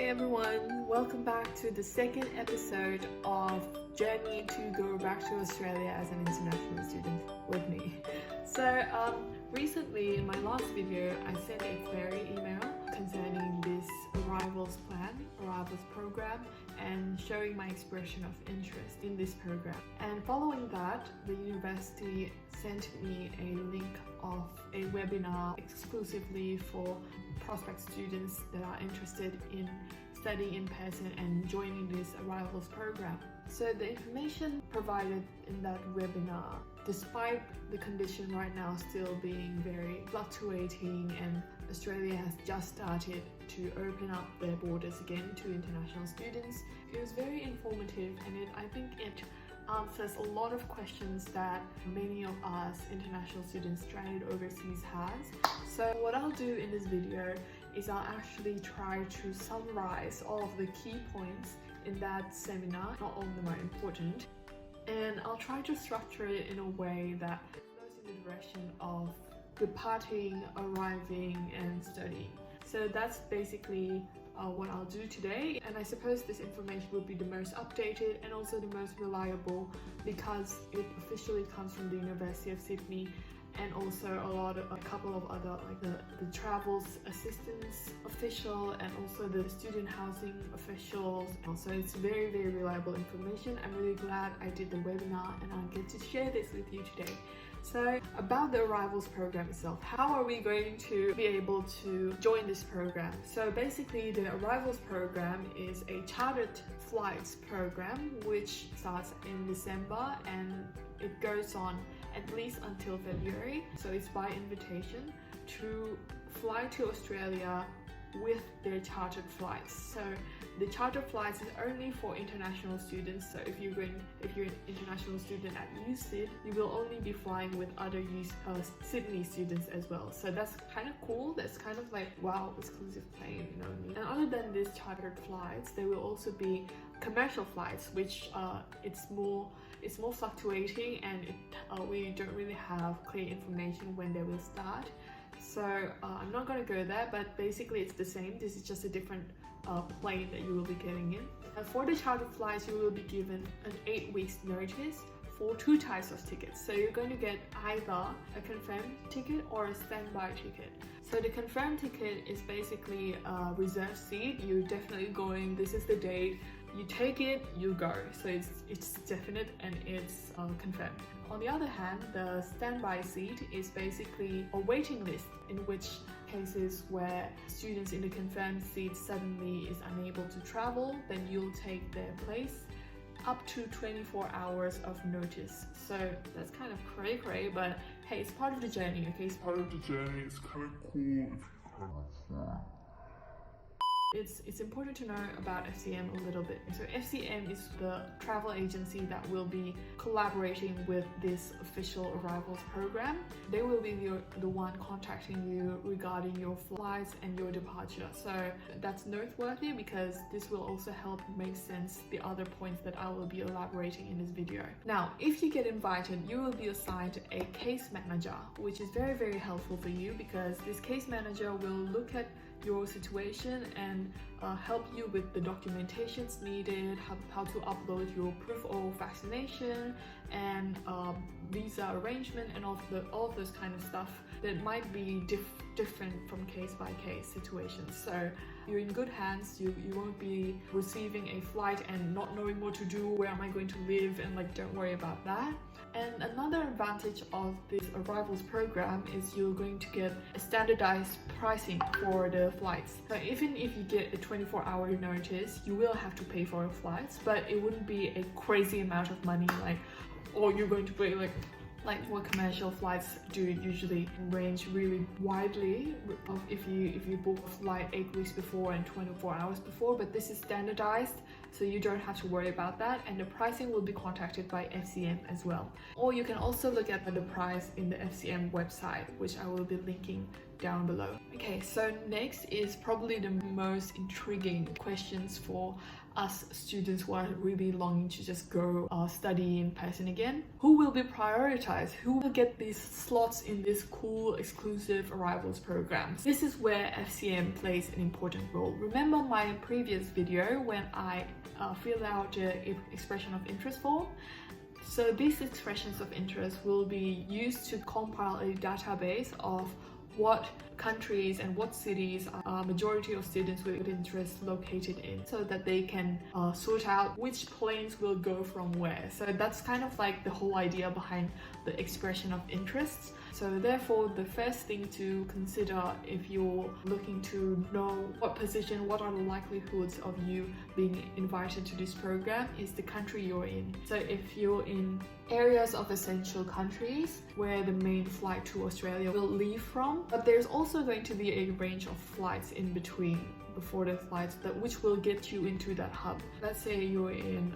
Hey everyone, welcome back to the second episode of Journey to Go Back to Australia as an international student with me. So recently in my last video I sent a query email concerning this arrivals program and showing my expression of interest in this program. And following that, the university sent me a link of a webinar exclusively for prospect students that are interested in studying in person and joining this arrivals program. So the information provided in that webinar, despite the condition right now still being very fluctuating and Australia has just started to open up their borders again to international students, it was very informative, and I think it answers a lot of questions that many of us international students stranded overseas has. So what I'll do in this video is I'll actually try to summarize all of the key points in that seminar, not all of them are important, and I'll try to structure it in a way that goes in the direction of departing, arriving, and studying. So that's basically what I'll do today, and I suppose this information will be the most updated and also the most reliable because it officially comes from the University of Sydney and also a couple of other, like the travels assistance official and also the student housing officials. So it's very reliable information. I'm really glad I did the webinar and I'll get to share this with you today. So about the arrivals program itself, how are we going to be able to join this program? So basically the arrivals program is a chartered flights program which starts in December and it goes on at least until February. So it's by invitation to fly to Australia with their chartered flights. So the chartered flights is only for international students. So if you're an international student at USYD, you will only be flying with other Sydney students as well. So that's kind of cool. That's kind of like, wow, exclusive plane, you know what I mean? And other than these chartered flights, there will also be commercial flights, which it's more fluctuating, and we don't really have clear information when they will start. So I'm not going to go there, but basically it's the same. This is just a different plane that you will be getting in. For the chartered flights, you will be given an 8 weeks notice for 2 types of tickets. So you're going to get either a confirmed ticket or a standby ticket. So the confirmed ticket is basically a reserved seat. You're definitely going, this is the date, you take it, you go. So it's definite and it's confirmed. On the other hand, the standby seat is basically a waiting list, in which cases where students in the confirmed seat suddenly is unable to travel, then you'll take their place up to 24 hours of notice. So that's kind of cray, but hey, it's part of the journey, okay? It's part of the journey. It's kind of cool if you kind of fly. It's important to know about FCM a little bit. So FCM is the travel agency that will be collaborating with this official arrivals program. They will be the one contacting you regarding your flights and your departure. So that's noteworthy because this will also help make sense the other points that I will be elaborating in this video. Now, if you get invited, you will be assigned a case manager, which is very helpful for you because this case manager will look at your situation and help you with the documentations needed, how to upload your proof of vaccination and visa arrangement and all of those kind of stuff that might be different from case by case situations. So you're in good hands. You won't be receiving a flight and not knowing what to do, where am I going to live, and like, don't worry about that. And another advantage of this arrivals program is you're going to get a standardized pricing for the flights. So even if you get a 24-hour notice, you will have to pay for your flights, but it wouldn't be a crazy amount of money like, or you're going to pay like what commercial flights do usually range really widely of if you book a flight 8 weeks before and 24 hours before, but this is standardized, so you don't have to worry about that, and the pricing will be contacted by FCM as well. Or you can also look at the price in the FCM website, which I will be linking down below. Okay, so next is probably the most intriguing questions for us students who are really longing to just go study in person again. Who will be prioritized? Who will get these slots in this cool exclusive arrivals programs? This is where FCM plays an important role. Remember my previous video when I filled out the expression of interest form? So these expressions of interest will be used to compile a database of what countries and what cities are majority of students with interest located in, so that they can sort out which planes will go from where. So that's kind of like the whole idea behind the expression of interests. So therefore, the first thing to consider if you're looking to know what position, what are the likelihoods of you being invited to this program is the country you're in. So if you're in areas of essential countries where the main flight to Australia will leave from, but there's also going to be a range of flights in between before the flights which will get you into that hub. Let's say you're in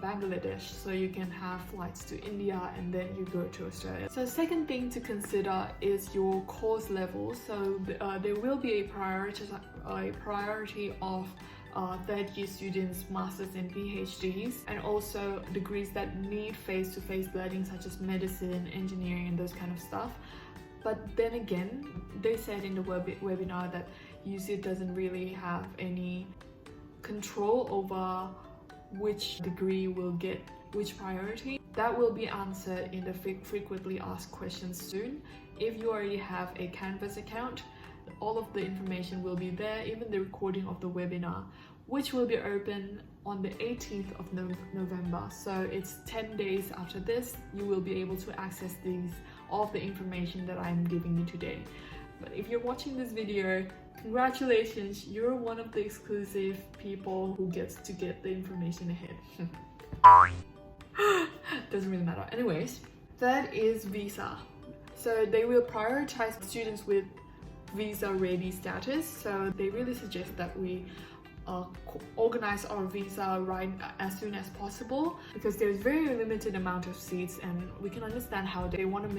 Bangladesh, so you can have flights to India and then you go to Australia. So second thing to consider is your course level. So there will be a priority of third year students, masters and PhDs, and also degrees that need face-to-face learning such as medicine, engineering and those kind of stuff. But then again, they said in the webinar that USYD doesn't really have any control over which degree will get which priority. That will be answered in the frequently asked questions soon. If you already have a Canvas account, all of the information will be there, even the recording of the webinar, which will be open on the 18th of November. So it's 10 days after this, you will be able to access all of the information that I'm giving you today. But if you're watching this video, congratulations, you're one of the exclusive people who gets to get the information ahead. Doesn't really matter. Anyways, that is visa. So they will prioritize students with visa ready status. So they really suggest that we organize our visa right as soon as possible, because there's very limited amount of seats, and we can understand how they want to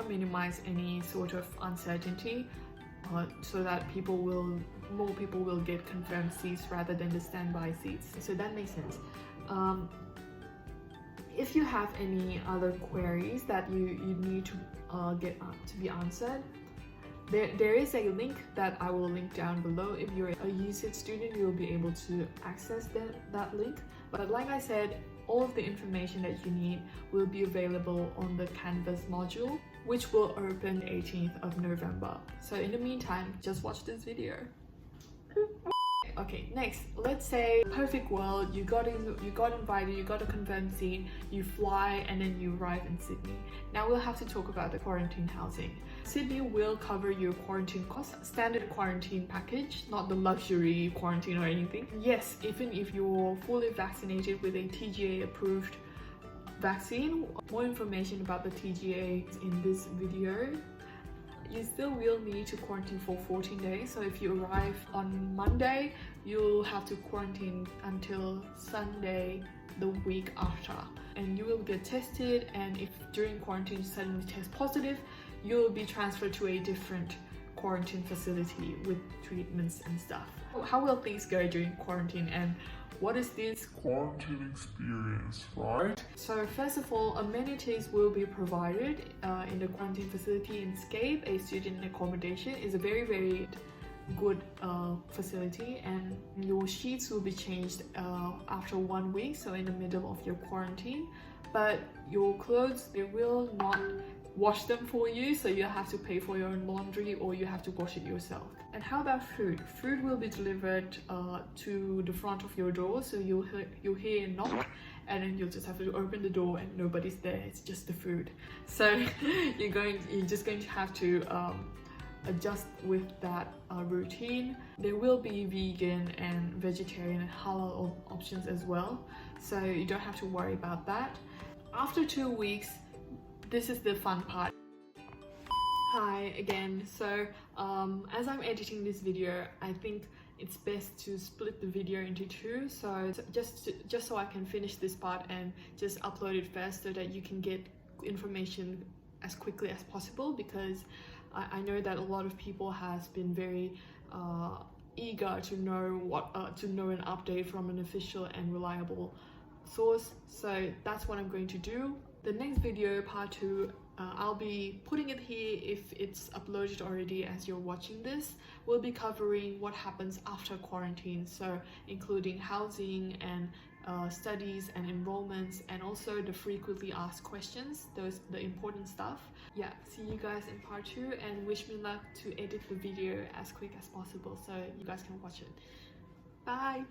minimize any sort of uncertainty, so that more people will get confirmed seats rather than the standby seats. So that makes sense. If you have any other queries that you need to get to be answered, there is a link that I will link down below. If you're a USYD student, you'll be able to access that link. But like I said, all of the information that you need will be available on the Canvas module, which will open 18th of November. So in the meantime, just watch this video. Okay, next, let's say perfect world, you got invited, you got a confirmed seat, you fly and then you arrive in Sydney. Now we'll have to talk about the quarantine housing. Sydney will cover your quarantine costs, standard quarantine package, not the luxury quarantine or anything. Yes, even if you're fully vaccinated with a TGA approved vaccine, more information about the TGA is in this video. You still will need to quarantine for 14 days. So if you arrive on Monday, you'll have to quarantine until Sunday the week after. And you will get tested, and if during quarantine you suddenly test positive, you'll be transferred to a different quarantine facility with treatments and stuff. How will things go during quarantine, and what is this quarantine experience, right? So first of all, amenities will be provided in the quarantine facility in Scape. A student accommodation is a very, very good facility, and your sheets will be changed after 1 week, so in the middle of your quarantine. But your clothes, they will not wash them for you, so you have to pay for your own laundry or you have to wash it yourself. And how about food? Food will be delivered to the front of your door, so you'll hear a knock and then you'll just have to open the door and nobody's there, it's just the food. So you're just going to have to adjust with that routine. There will be vegan and vegetarian and halal options as well, so you don't have to worry about that. After 2 weeks, this is the fun part. Hi again. So as I'm editing this video, I think it's best to split the video into two, so just so I can finish this part and just upload it first, so that you can get information as quickly as possible, because I know that a lot of people has been very eager to know an update from an official and reliable source. So that's what I'm going to do. The next video, part 2, I'll be putting it here if it's uploaded already as you're watching this. We'll be covering what happens after quarantine, so including housing and studies and enrollments, and also the frequently asked questions, the important stuff. Yeah, see you guys in part 2, and wish me luck to edit the video as quick as possible so you guys can watch it. Bye!